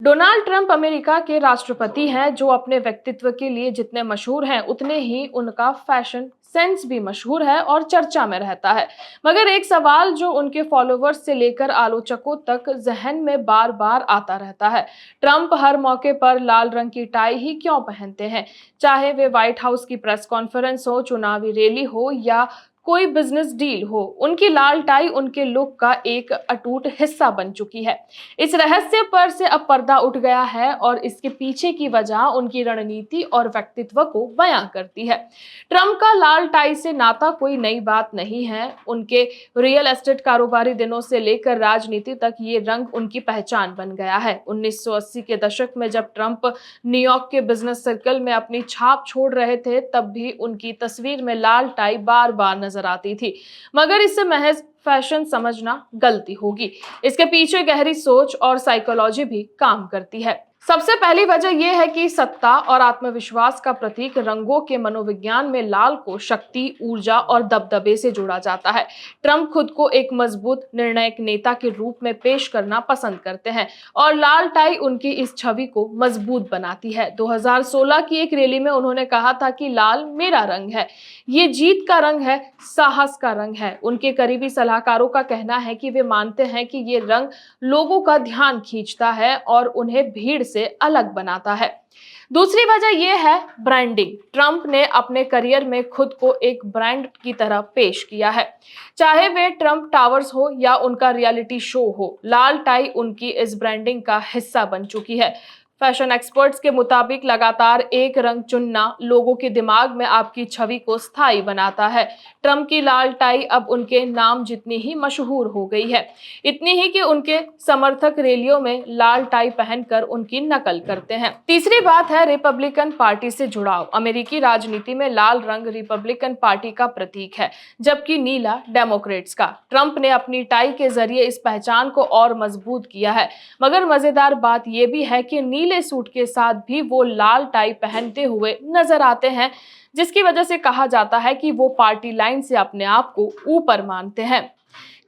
Donald Trump America के राष्ट्रपति हैं जो अपने व्यक्तित्व के लिए जितने मशहूर हैं उतने ही उनका फैशन सेंस भी मशहूर है और चर्चा में रहता है। मगर एक सवाल जो उनके फॉलोअर्स से लेकर आलोचकों तक जहन में बार बार आता रहता है, ट्रंप हर मौके पर लाल रंग की टाई ही क्यों पहनते हैं? चाहे वे व्हाइट हाउस की प्रेस कॉन्फ्रेंस हो, चुनावी रैली हो या कोई बिजनेस डील हो, उनकी लाल टाई उनके लुक का एक अटूट हिस्सा बन चुकी है। इस रहस्य पर से अब पर्दा उठ गया है और इसके पीछे की वजह उनकी रणनीति और व्यक्तित्व को बयां करती है। ट्रंप का लाल टाई से नाता कोई नई बात नहीं है। उनके रियल एस्टेट कारोबारी दिनों से लेकर राजनीति तक ये रंग उनकी पहचान बन गया है। 1980 के दशक में जब ट्रंप न्यूयॉर्क के बिजनेस सर्कल में अपनी छाप छोड़ रहे थे, तब भी उनकी तस्वीर में लाल टाई बार बार नजर आती थी। मगर इससे महज फैशन समझना गलती होगी। इसके पीछे गहरी सोच और साइकोलॉजी भी काम करती है। सबसे पहली वजह यह है कि सत्ता और आत्मविश्वास का प्रतीक रंगों के मनोविज्ञान में लाल को शक्ति, ऊर्जा और दबदबे से जोड़ा जाता है। ट्रंप खुद को एक मजबूत निर्णायक नेता के रूप में पेश करना पसंद करते हैं और लाल टाई उनकी इस छवि को मजबूत बनाती है। 2016 की एक रैली में उन्होंने कहा था कि लाल मेरा रंग है, ये जीत का रंग है, साहस का रंग है। उनके करीबी सलाहकारों का कहना है कि वे मानते हैं कि ये रंग लोगों का ध्यान खींचता है और उन्हें भीड़ से अलग बनाता है। दूसरी वजह यह है ब्रांडिंग। ट्रंप ने अपने करियर में खुद को एक ब्रांड की तरह पेश किया है। चाहे वे ट्रंप टावर्स हो या उनका रियलिटी शो हो, लाल टाई उनकी इस ब्रांडिंग का हिस्सा बन चुकी है। फैशन एक्सपर्ट्स के मुताबिक लगातार एक रंग चुनना लोगों के दिमाग में आपकी छवि को स्थायी बनाता है। ट्रंप की लाल टाई अब उनके नाम जितनी ही मशहूर हो गई है, इतनी ही कि उनके समर्थक रैलियों में लाल टाई पहनकर उनकी नकल करते हैं। तीसरी बात है रिपब्लिकन पार्टी से जुड़ाव। अमेरिकी राजनीति में लाल रंग रिपब्लिकन पार्टी का प्रतीक है, जबकि नीला डेमोक्रेट्स का। ट्रंप ने अपनी टाई के जरिए इस पहचान को और मजबूत किया है। मगर मजेदार बात यह भी है कि नीले सूट के साथ भी वो लाल टाई पहनते हुए नजर आते हैं, जिसकी वजह से कहा जाता है कि वो पार्टी लाइन से अपने आप को ऊपर मानते हैं।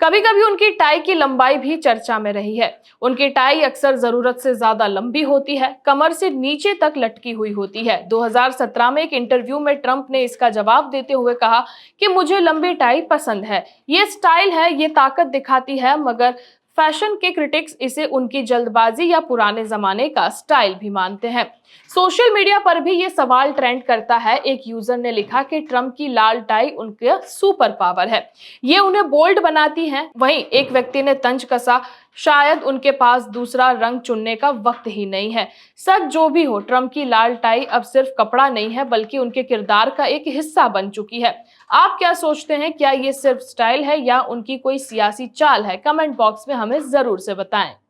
कभी कभी उनकी टाई की लंबाई भी चर्चा में रही है। उनकी टाई अक्सर जरूरत से ज्यादा लंबी होती है, कमर से नीचे तक लटकी हुई होती है। 2017 में एक इंटरव्यू में ट्रंप ने इसका जवाब देते हुए कहा कि मुझे लंबी टाई पसंद है, ये स्टाइल है, ये ताकत दिखाती है। मगर फैशन के क्रिटिक्स इसे उनकी जल्दबाजी या पुराने जमाने का स्टाइल भी मानते हैं। सोशल मीडिया पर भी ये सवाल ट्रेंड करता है। एक यूजर ने लिखा कि ट्रंप की लाल टाई उनका सुपर पावर है, ये उन्हें बोल्ड बनाती है। वहीं एक व्यक्ति ने तंज कसा, शायद उनके पास दूसरा रंग चुनने का वक्त ही नहीं है। सच जो भी हो, ट्रंप की लाल टाई अब सिर्फ कपड़ा नहीं है, बल्कि उनके किरदार का एक हिस्सा बन चुकी है। आप क्या सोचते हैं? क्या ये सिर्फ स्टाइल है या उनकी कोई सियासी चाल है? कमेंट बॉक्स में हमें जरूर से बताएं।